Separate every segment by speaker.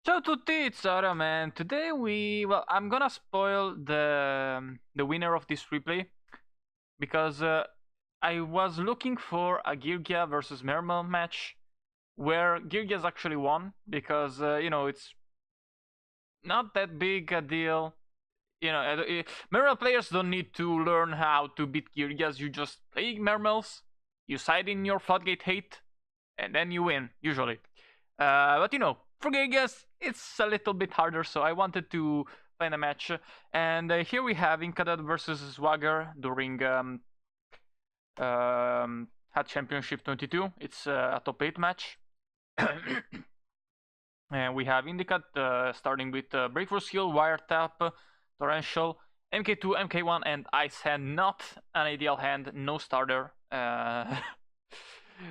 Speaker 1: Ciao a tutti, it's Ara, man. Today I'm gonna spoil the winner of this replay because I was looking for a Geargia versus Mermail match where Geargia's actually won because it's not that big a deal. Mermail players don't need to learn how to beat Geargias. You just play Mermails, you side in your Floodgate hate, and then you win usually. But for Geargias, it's a little bit harder. So I wanted to find a match, and here we have Inkadad versus Swagger during Hat Championship 22. It's a top 8 match. And we have Indicat starting with Breakthrough Skill, Wiretap, Torrential, MK2, MK1, and Ice Hand. Not an ideal hand, no starter.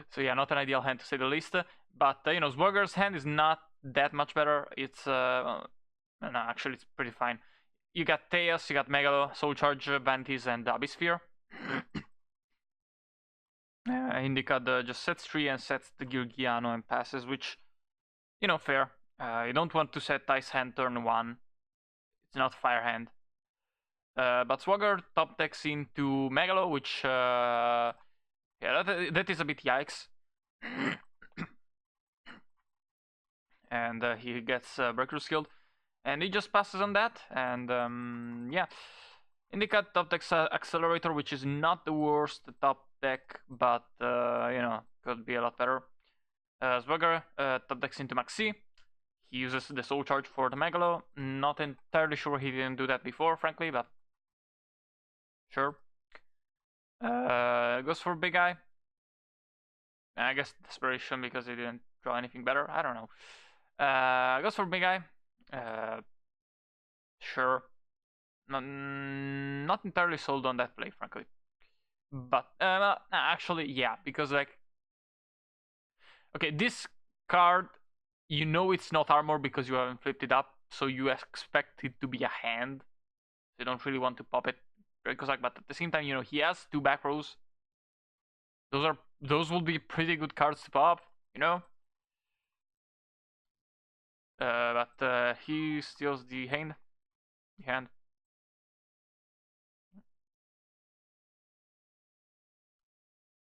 Speaker 1: So yeah, not an ideal hand to say the least. But Swagger's hand is not that much better. It's no, actually it's pretty fine. You got Teos, you got Megalo, Soul Charge, Vanities, and Abbysphere. Indicat just sets 3 and sets the Geargiano and passes, which fair. You don't want to set Ice Hand turn 1. It's not Fire Hand. But Swagger top decks into Megalo, which yeah, that is a bit yikes. And he gets Breakthrough Skilled, and he just passes on that. And yeah, Indicat top decks Accelerator, which is not the worst top deck, but could be a lot better. Swagger top decks into Maxi. He uses the Soul Charge for the Megalo. Not entirely sure he didn't do that before, frankly, but sure. Goes for Big Eye. I guess Desperation because he didn't draw anything better. I don't know. Goes for Big Eye. Sure. Not entirely sold on that play, frankly. But actually, yeah, because okay, this card, it's not armor because you haven't flipped it up, so you expect it to be a hand. You don't really want to pop it, but at the same time, he has 2 back rows. Those will be pretty good cards to pop, But he steals the hand.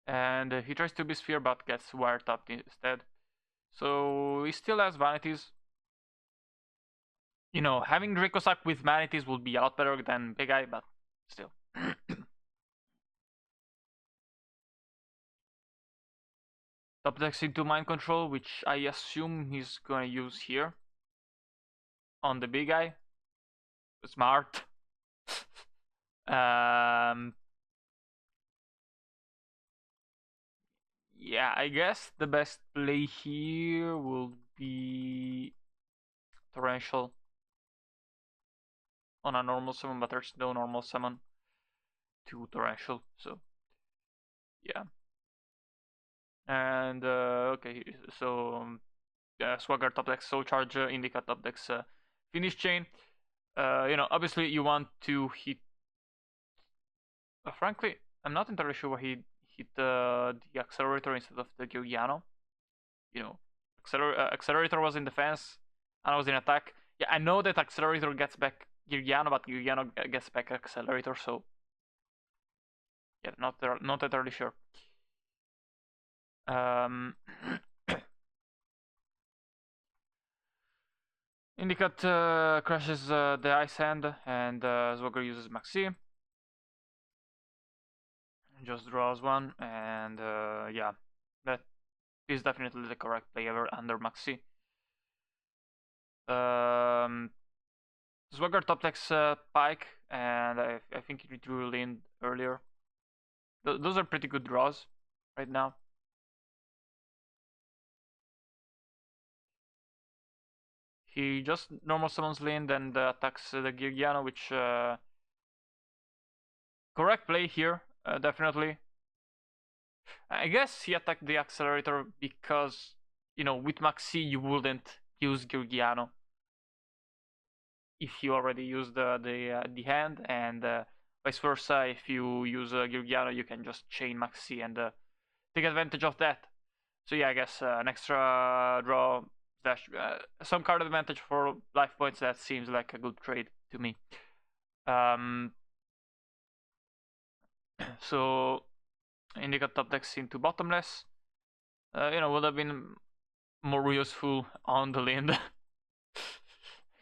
Speaker 1: And he tries to be Sphere but gets wiretapped instead. So he still has Vanities. Having Dracosack with Vanities would be a lot better than Big Eye, but still. Top decks into Mind Control, which I assume he's gonna use here on the Big Eye. Smart. Yeah, I guess the best play here will be Torrential on a normal summon, but there's no normal summon to Torrential, so yeah. And okay, so Swagger top decks Soul Charge, Indica top decks Finish Chain. Obviously you want to hit. Frankly, I'm not entirely sure why he hit the Accelerator instead of the Geargiano. Accelerator was in defense and I was in attack. Yeah, I know that Accelerator gets back Geargiano, but Geargiano gets back Accelerator, so yeah, not entirely sure. Indicat crashes the Ice Hand, and Swagger uses Maxi. Just draws one, and yeah, that is definitely the correct play ever under Maxi. Swagger top decks Pike, and I think he drew Lind earlier. Those are pretty good draws right now. He just normal summons Lind and attacks the Geargiano, which correct play here, definitely. I guess he attacked the Accelerator because, with Maxi you wouldn't use Geargiano if you already use the hand, and vice versa. If you use Geargiano, you can just chain Maxi and take advantage of that. So yeah, I guess an extra draw dash some card advantage for life points. That seems like a good trade to me. Um, so Indica top decks into bottomless. Would have been more useful on the Lind.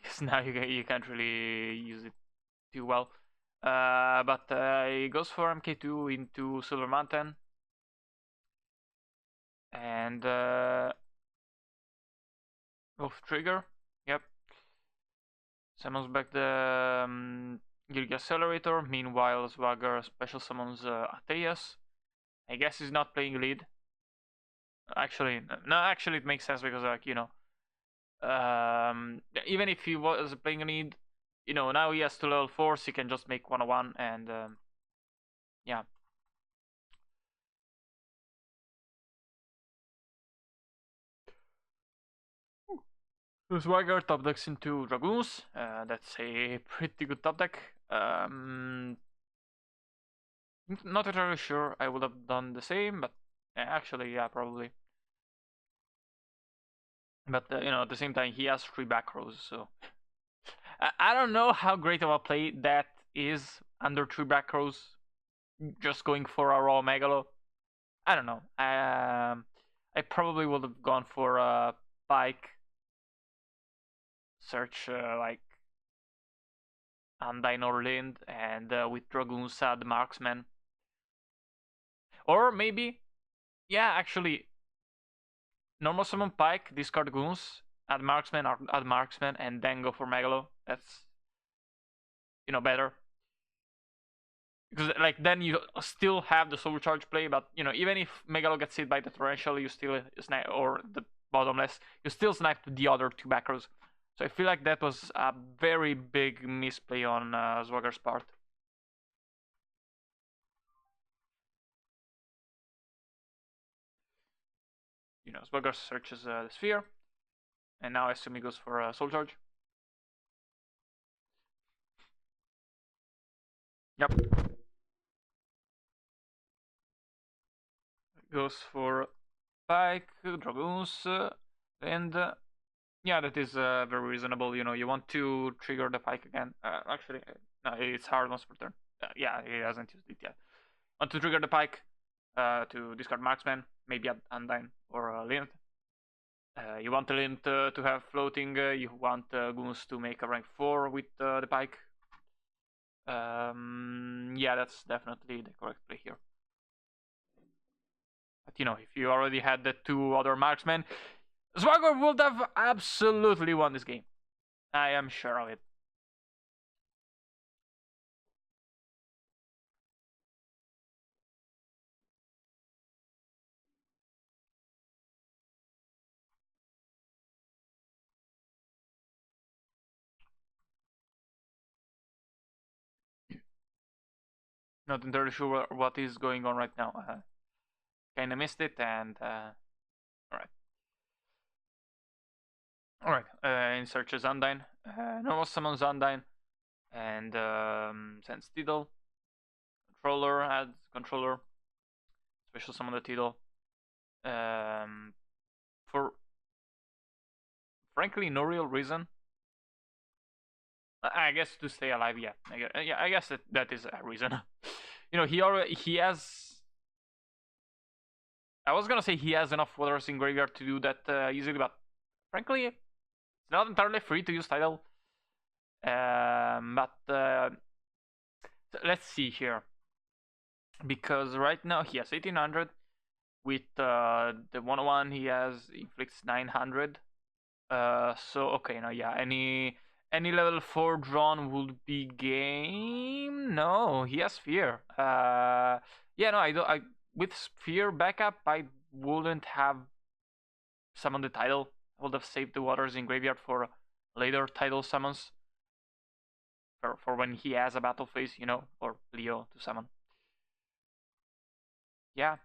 Speaker 1: Because now you can't really use it too well. But he goes for MK2 into Silver Mountain. And off trigger. Yep. Summons back the Geargia Accelerator. Meanwhile, Swagger special summons Ateas. I guess he's not playing lead. Actually, no, actually it makes sense because even if he was playing lead, now he has to level 4, so he can just make 101 and yeah. Swagger top decks into Dragoons. That's a pretty good top deck. Not entirely sure I would have done the same, but actually, yeah, probably. But at the same time, he has 3 back rows, so I don't know how great of a play that is under 3 back rows. Just going for a raw Megalo. I don't know. I probably would have gone for a Pike search like Undyne or Lind, and with Dragoons add Marksman. Or maybe, yeah, actually, normal summon Pike, discard Goons, add Marksman, and then go for Megalo. That's, better. Because, then you still have the Soul Charge play, but, even if Megalo gets hit by the Torrential, you still snipe, or the Bottomless, you still snipe the other 2 back rows. So I feel like that was a very big misplay on Swagger's part. Swagger searches the sphere, and now I assume he goes for a Soul Charge. Yep. Goes for Pike, Dragoons, and yeah, that is very reasonable. You want to trigger the Pike again. Actually, no, it's hard once per turn. Yeah, he hasn't used it yet. Want to trigger the Pike to discard Marksman, maybe Undyne or Lind. You want the Lind to have floating. You want Goons to make a rank 4 with the Pike. Yeah, that's definitely the correct play here. But if you already had the 2 other marksmen, Swagger would have absolutely won this game. I am sure of it. Not entirely sure what is going on right now. Kinda missed it, and alright. Alright, in searches Undyne. Normal summons Undyne, and sends Tidal. Controller adds controller. Special summon the Tidal. For frankly no real reason. I guess to stay alive, yeah. I guess that is a reason. He has. I was gonna say he has enough waters in graveyard to do that easily, but frankly, it's not entirely free to use Tidal. But let's see here, because right now he has 1800. With the 101, he has inflicts 900. So okay, no, yeah, any level 4 drawn would be game. No, he has Fear. Yeah, no, I with Fear backup, I wouldn't have summoned the Tidal. I would have saved the waters in graveyard for later Tidal summons. For when he has a battle phase, or Leo to summon. Yeah.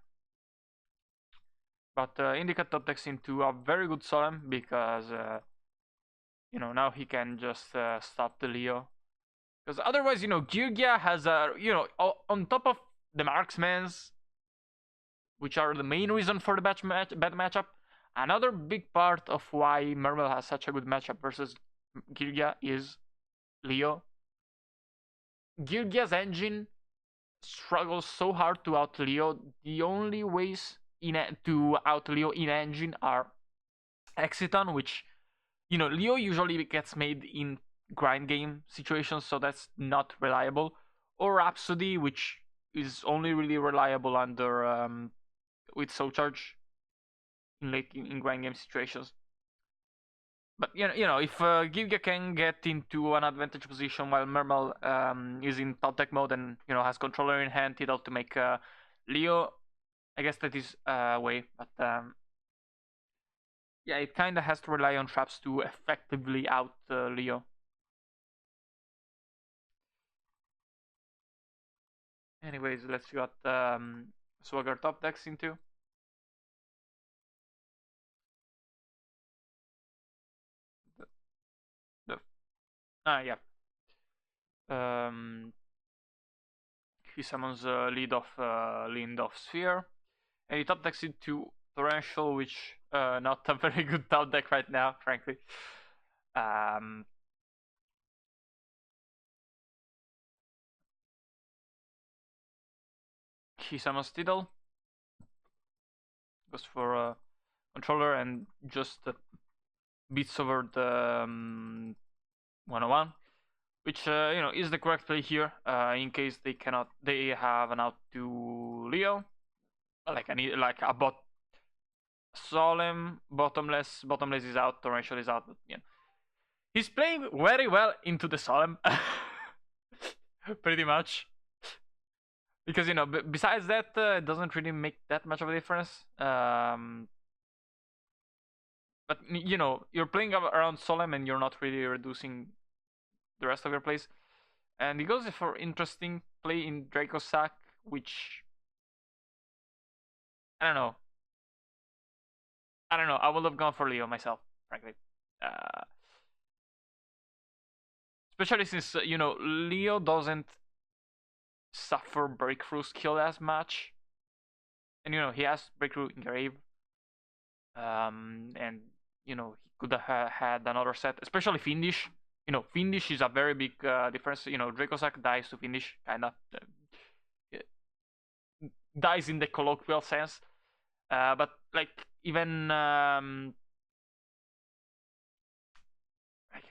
Speaker 1: But Indica top decks into a very good Solemn because now he can just stop the Leo. Because otherwise, Geargia has a on top of the marksmans, which are the main reason for the bad matchup. Another big part of why Mermail has such a good matchup versus Geargia is Leo. Geargia's engine struggles so hard to out Leo. The only ways to out Leo in engine are Exiton, which Leo usually gets made in grind game situations, so that's not reliable, or Rhapsody, which is only really reliable under with Soul Charge in late in grind game situations. But if Giga can get into an advantage position while Mermail is in top deck mode and has controller in hand, it'll to make Leo. I guess that is a way, but yeah, it kind of has to rely on traps to effectively out Leo. Anyways, let's see what Swagger top decks into. The, yeah. He summons lead of Lind of Sphere, and he top decks into Torrential, which not a very good top deck right now, frankly. He summons Tiddle, goes for controller, and just beats over the 101, which is the correct play here. In case they have an out to Leo, like a bot Solemn, bottomless is out, torrential is out, but he's playing very well into the Solemn. Pretty much, because besides that, it doesn't really make that much of a difference. But you're playing around Solemn and you're not really reducing the rest of your plays. And he goes for interesting play in Draco Sack, which I don't know. I would have gone for Leo myself, frankly. Especially since Leo doesn't suffer breakthrough skill as much, and he has breakthrough in Grave, and he could have had another set, especially Findish. Findish is a very big difference. Dracosac dies to Findish, kinda dies in the colloquial sense, but like even like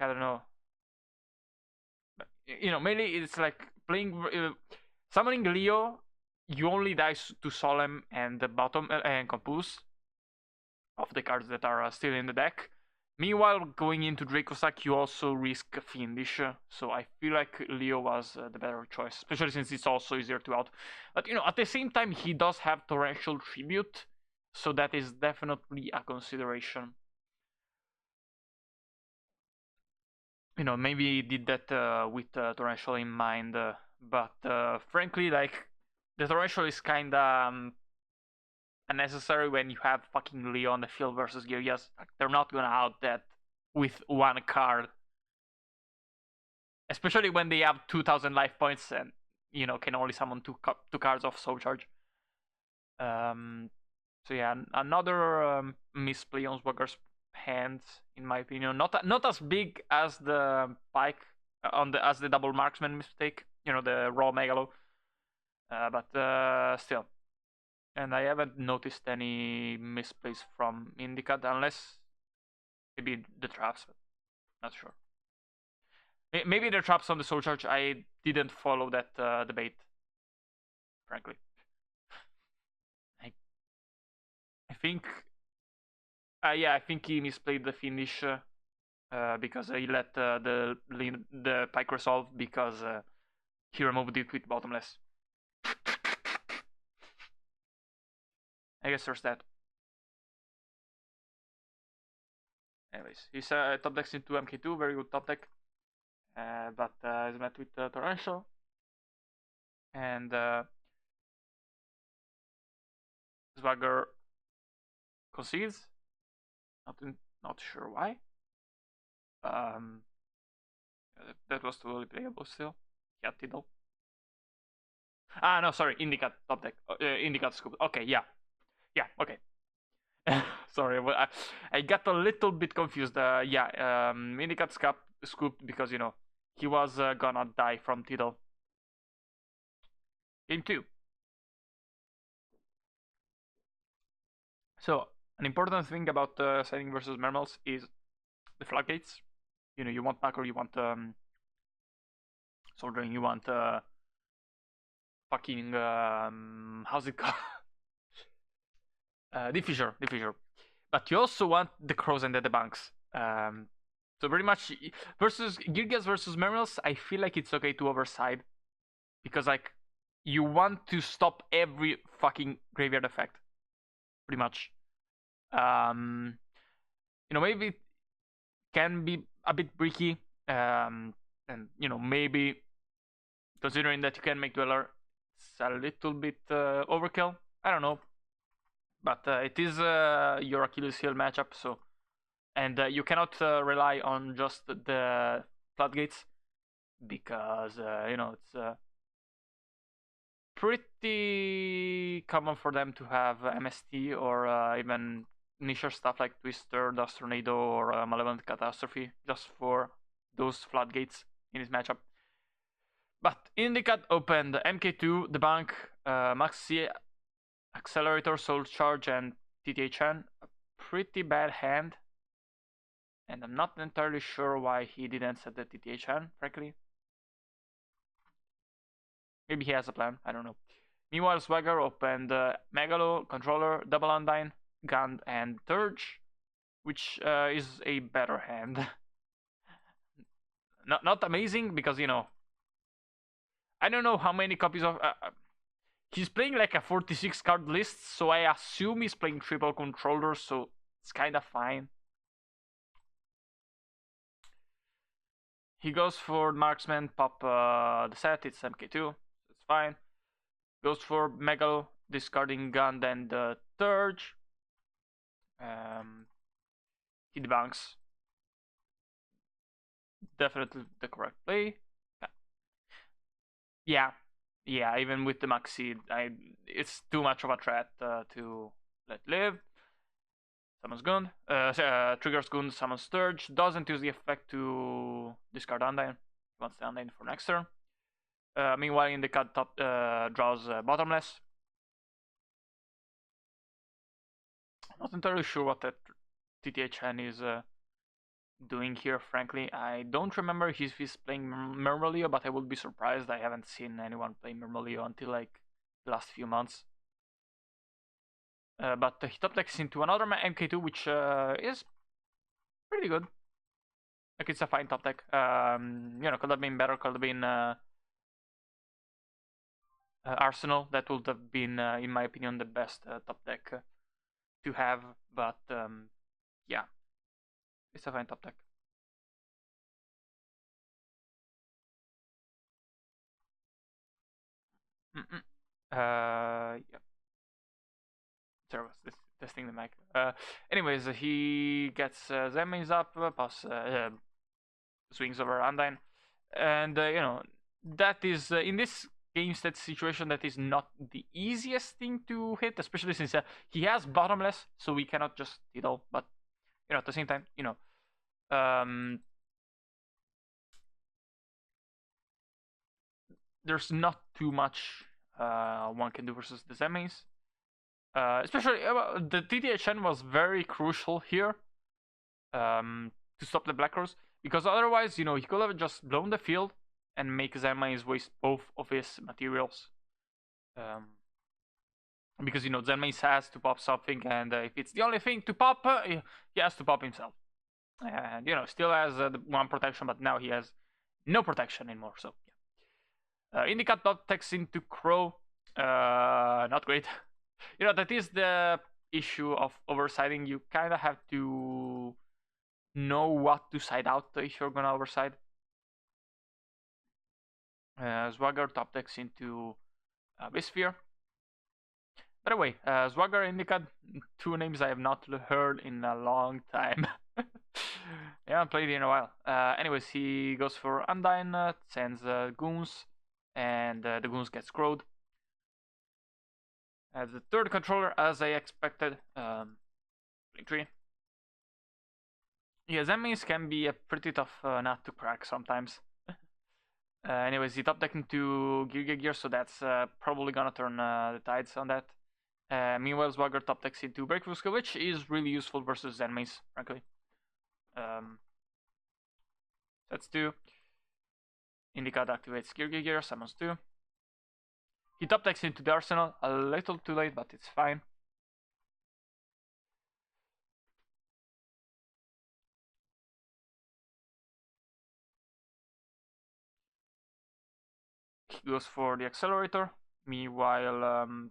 Speaker 1: I don't know. Mainly it's like playing summoning Leo. You only die to Solemn and the bottom and Compose of the cards that are still in the deck. Meanwhile, going into Dracosac, you also risk Fiendish, so I feel like Leo was the better choice, especially since it's also easier to out. But at the same time, he does have Torrential Tribute, so that is definitely a consideration. Maybe he did that with Torrential in mind, but frankly, like the Torrential is kinda unnecessary when you have fucking Leo on the field versus Geargias. Like, they're not gonna out that with one card, especially when they have 2,000 life points and can only summon two cards of Soul Charge. So yeah, another misplay on Swagger's hand, in my opinion. Not as big as the Pike as the double marksman mistake. The raw Megalo, but still. And I haven't noticed any misplays from Indicat, unless maybe the traps. Not sure. Maybe the traps on the Soul Charge. I didn't follow that debate, frankly. I think, I think he misplayed the finish because he let the Pike resolve because he removed it with bottomless. I guess there's that. Anyways, he's top decks into MK2, very good top deck, but is met with Torrential, and Swagger concedes. Not sure why. That was totally playable still. Yeah, Tiddle. No, sorry, Indicat top deck. Indicat scoop. Okay, yeah, okay. Sorry, I got a little bit confused. Yeah, Minicat scooped because he was gonna die from Tito. Game two. So an important thing about Signing versus Mermails is the floodgates. You want Macro, you want Soldiering, you want fucking how's it called? Diffuser. But you also want the crows and the banks. So pretty much versus Geargias versus Mermails, I feel like it's okay to overside because like you want to stop every fucking graveyard effect, pretty much. Maybe it can be a bit bricky, and maybe considering that you can make Dweller, it's a little bit overkill. I don't know, but it is your Achilles heel matchup, so and you cannot rely on just the floodgates because it's pretty common for them to have MST or even niche stuff like Twister, Dust Tornado, or Malevolent Catastrophe just for those floodgates in his matchup. But Indicat opened MK2, the bank, Maxi, Accelerator, Soul Charge, and TTHN. A pretty bad hand. And I'm not entirely sure why he didn't set the TTHN, frankly. Maybe he has a plan, I don't know. Meanwhile, Swagger opened Megalo, Controller, Double Undyne, Gun, and Turge, which is a better hand. Not amazing, because, I don't know how many copies of... he's playing like a 46 card list, so I assume he's playing triple controllers, so it's kind of fine. He goes for Marksman, pop the set, it's MK2, it's fine. Goes for Megalo, discarding Gun, then the Turge. He debanks. Definitely the correct play. Yeah, even with the Maxi, it's too much of a threat to let live. Summons Gund, triggers Gund, summons Sturge, doesn't use the effect to discard Undyne, wants the Undyne for next turn. Meanwhile, in the cut top draws Bottomless. Not entirely sure what that TTHN is doing here, frankly. I don't remember if he's playing Mermail, but I would be surprised. I haven't seen anyone play Mermail until like the last few months. But he top decks into another MK2, which is pretty good. Like, it's a fine top deck. Could have been better, could have been Arsenal. That would have been, in my opinion, the best top deck to have. But yeah, it's a fine top deck. Yeah. Sorry, was testing the mic. Anyways, he gets Zemmings up, pass swings over Undyne, and that is in this game state situation that is not the easiest thing to hit, especially since he has Bottomless, so we cannot just but at the same time, there's not too much one can do versus the Zemmings. Especially the TTHN was very crucial here to stop the Black Rose, because otherwise, he could have just blown the field and make Zenmais waste both of his materials. Because Zenmais has to pop something, and if it's the only thing to pop, he has to pop himself. And still has the one protection, but now he has no protection anymore. So yeah. Indicat top takes into Crow. Not great. That is the issue of oversiding. You kind of have to know what to side out if you're gonna overside. Swagger top decks into Bisphere. By the way, Swagger Indicat, two names I have not heard in a long time. Yeah, I played it in a while. Anyways, he goes for Undyne, sends Goons, and the Goons get screwed. As the third controller, as I expected, 23. Yeah, Zemmings can be a pretty tough nut to crack sometimes. Anyways, he top deck into Gear, so that's probably gonna turn the tides on that. Meanwhile, Swagger top decks into Breakthrough Skill, which is really useful versus enemies, frankly. That's 2. Indica activates Gear, summons 2. He top decks into the arsenal, a little too late, but it's fine. He goes for the accelerator. Meanwhile,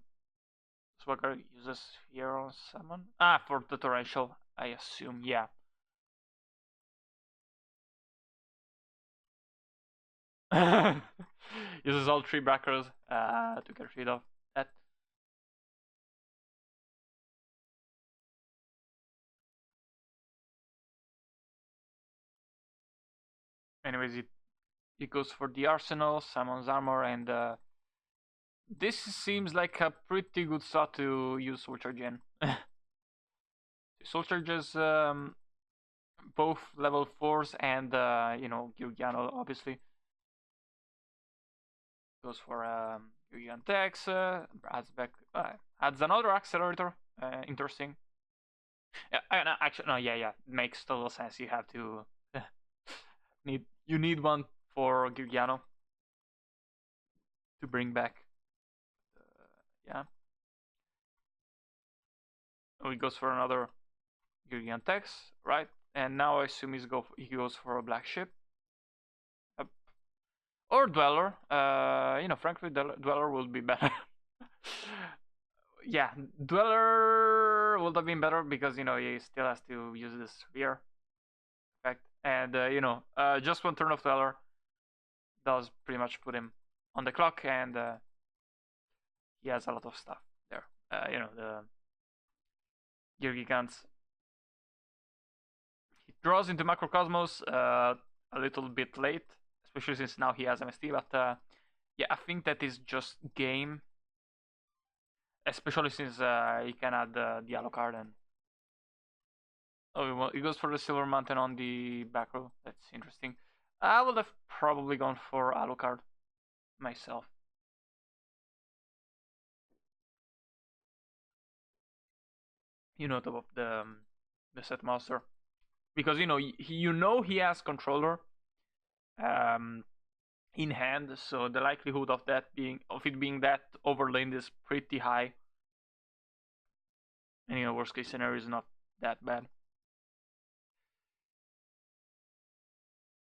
Speaker 1: Swagger uses here on summon. For the torrential, I assume, yeah. Uses all 3 backers to get rid of that. Anyways, it goes for the arsenal, summons armor, and this seems like a pretty good slot to use Soul Charge in. Soul Charges both level 4s and, Geargia, obviously. Goes for Geargia attacks, adds another accelerator. Interesting. Yeah, no, actually, no, yeah, makes total sense. You have to you need one for Geargiano to bring back. Yeah. Oh, he goes for another Geargian text, right? And now I assume he goes for a black ship. Or Dweller. Frankly, Dweller would be better. Yeah, Dweller would have been better because, he still has to use this rear effect. And, just one turn of Dweller does pretty much put him on the clock, and he has a lot of stuff there. The Geargigants. He draws into Macrocosmos a little bit late, especially since now he has MST, but yeah, I think that is just game. Especially since he can add the Alucard and... Oh, well, he goes for the Silver Mountain on the back row. That's interesting. I would have probably gone for Alucard myself. Top of the set master. Because, he has controller in hand, so the likelihood of it being that overlaid is pretty high. And, worst case scenario is not that bad.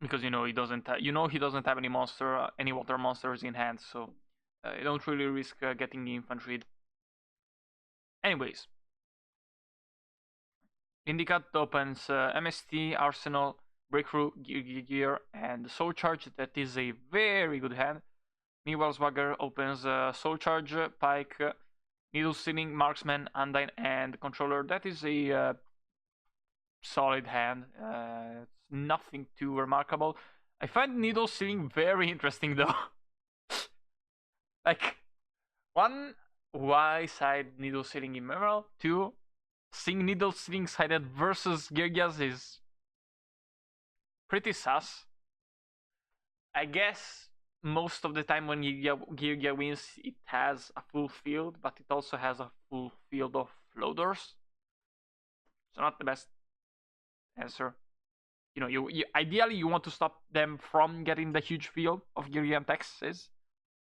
Speaker 1: Because he doesn't have any water monsters in hand, so you don't really risk getting the infantry. Anyways, Indicat opens MST, Arsenal, Breakthrough, Gear, and Soul Charge. That is a very good hand. Meanwhile, Swagger opens Soul Charge, Pike, Needle Stealing, Marksman, Undyne, and Controller. That is a solid hand. It's nothing too remarkable. I find Needle Stealing very interesting though. Like, one, why side Needle Stealing in Mermail? 2, seeing Needle Stealing sided versus Geargias is pretty sus. I guess most of the time when Geargia wins, it has a full field, but it also has a full field of floaters. So not the best answer. You ideally you want to stop them from getting the huge field of Geargian Texas,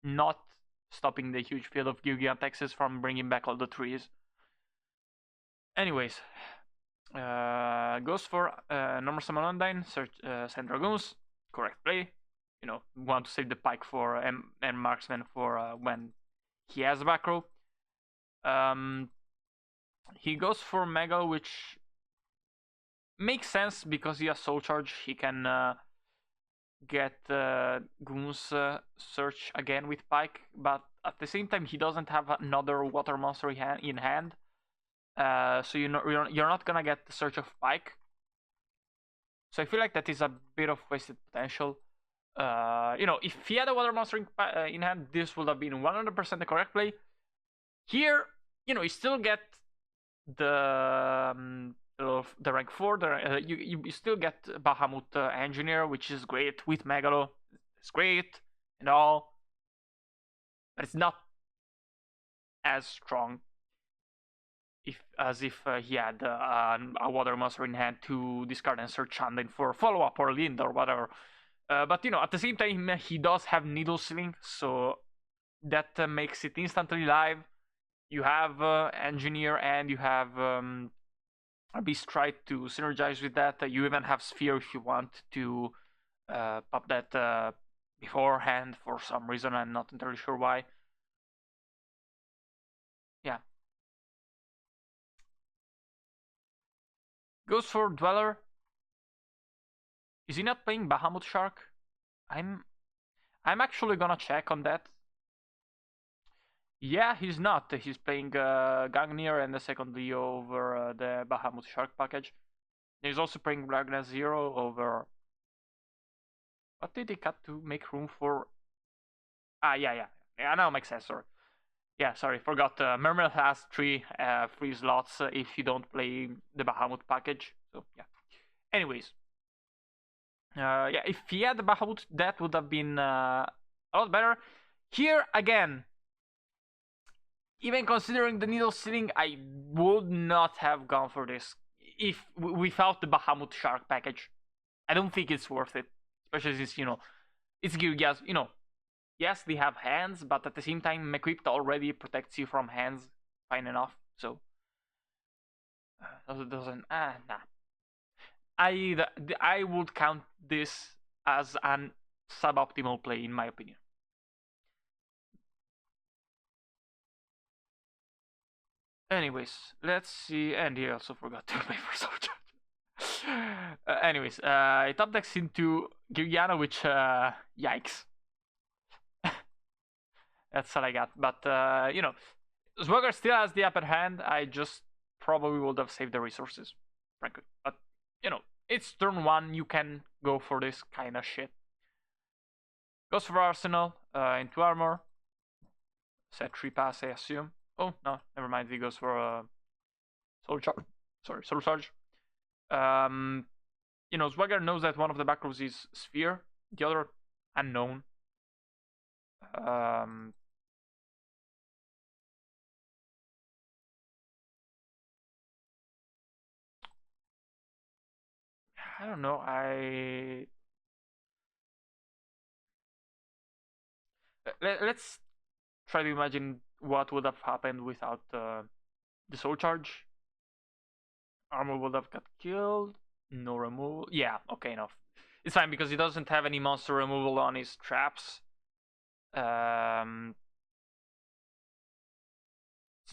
Speaker 1: not stopping the huge field of Geargian Texas from bringing back all the trees. Anyways, goes for normal summon Undyne, send Dragoons, correct play. Want to save the Pike for and Marksman for when he has a back row. He goes for Megal, which makes sense because he has Soul Charge. He can get Goons search again with Pike, but at the same time he doesn't have another water monster in hand. So you're not gonna get the search of Pike. So I feel like that is a bit of wasted potential. If he had a water monster in hand, this would have been 100% the correct play. Here, you still get the of the rank 4. You still get Bahamut Engineer, which is great with Megalo. It's great and all, but it's not as strong if he had a water monster in hand to discard and search Shandin for follow up or Lind or whatever. But at the same time, he does have Needle Sealing, so that makes it instantly live. You have Engineer and you have Beast Strike to synergize with that. You even have Sphere if you want to pop that beforehand for some reason. I'm not entirely sure why. Yeah. Goes for Dweller. Is he not playing Bahamut Shark? I'm I'm actually gonna check on that. Yeah, he's not. He's playing Gangnir and the second Leo over the Bahamut Shark package. He's also playing Ragnar Zero over. What did he cut to make room for? Yeah, now makes sense. Sorry. Yeah, sorry, forgot. Mermail has free slots if you don't play the Bahamut package. So yeah. Anyways, yeah, if he had the Bahamut, that would have been a lot better. Here again, even considering the needle ceiling, I would not have gone for this if without the Bahamut Shark package. I don't think it's worth it, especially since it's Geargia's. Yes, they have hands, but at the same time, equipped already protects you from hands fine enough. So doesn't nah. I would count this as an suboptimal play in my opinion. Anyways, let's see. And he also forgot to pay for Soul anyways, it top decks into Geargiano, which yikes. That's all I got. But Swagger still has the upper hand. I just probably would have saved the resources, frankly. But it's turn one. You can go for this kind of shit. Goes for Arsenal into armor. Set 3 pass, I assume. Oh no, never mind. He goes for soul charge. Sorry, soul charge. Swagger knows that one of the back rows is Sphere, the other unknown. Um, I don't know. Let's try to imagine what would have happened without the soul charge. Armor would have got killed. No removal. Yeah, okay, enough. It's fine because he doesn't have any monster removal on his traps. It's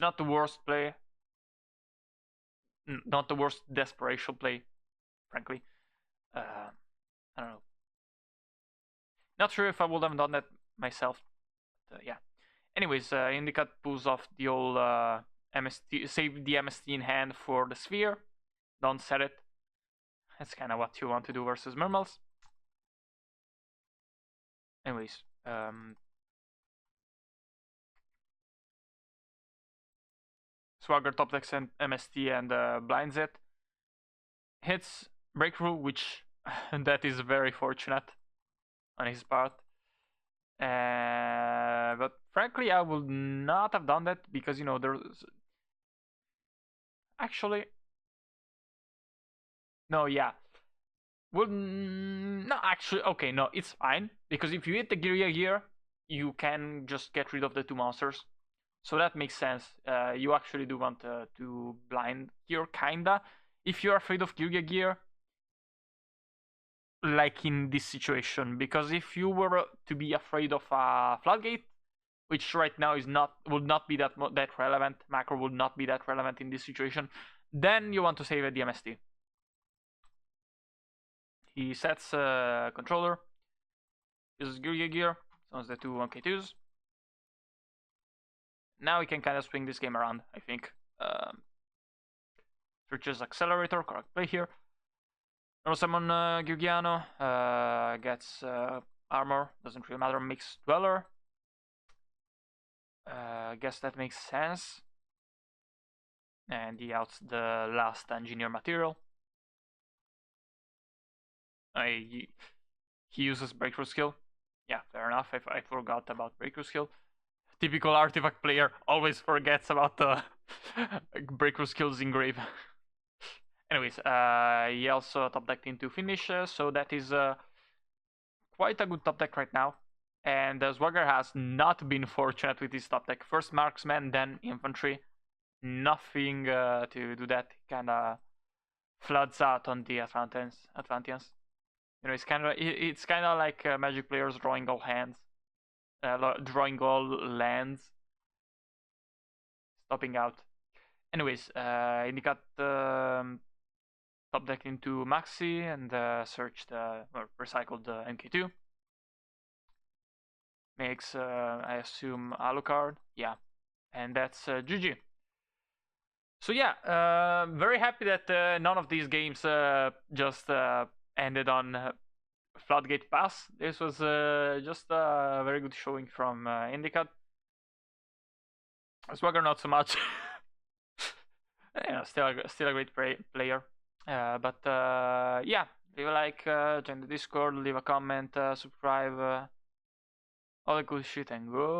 Speaker 1: not the worst play. Not the worst desperation play, frankly. I don't know. Not sure if I would have done that myself. But, yeah. Anyways, Indicat pulls off the old MST, save the MST in hand for the sphere. Don't set it. That's kind of what you want to do versus Mermails. Anyways, Swagger top decks and MST and blinds it. Hits Breakthrough, which that is very fortunate on his part. But frankly, I would not have done that because there's actually no, yeah. Well, no, actually, okay, no, it's fine because if you hit the Geargia gear, you can just get rid of the two monsters, so that makes sense. You actually do want to blind gear, kinda, if you're afraid of Geargia gear, like in this situation. Because if you were to be afraid of a floodgate, which right now would not be that relevant, macro would not be that relevant in this situation, then you want to save a DMST. He sets controller, uses Geargia gear, sounds the two 1k2s. Now we can kind of swing this game around, I think. Searches Accelerator, correct play here. Normal summon Geargiano, gets armor, doesn't really matter, makes Dweller. Guess that makes sense. and he outs the last engineer material. He uses breakthrough skill. Yeah, fair enough. I forgot about breakthrough skill. Typical artifact player always forgets about the breakthrough skills in grave. Anyways, he also top decked into finish, so that is quite a good top deck right now. And Swagger has not been fortunate with his top deck. First marksman, then infantry. Nothing to do that. Kinda floods out on the Atlanteans. You know, it's kind of like Magic players drawing all hands, drawing all lands, stopping out. Anyways, Indicat top deck into Maxi and searched or recycled the MK2. Makes I assume Alucard, yeah, and that's GG. So yeah, very happy that none of these games just ended on Floodgate Pass. This was just a very good showing from Indicat. Swagger not so much. Yeah, still a great player. But yeah, leave a like, join the Discord, leave a comment, subscribe, all the good shit, and goodbye.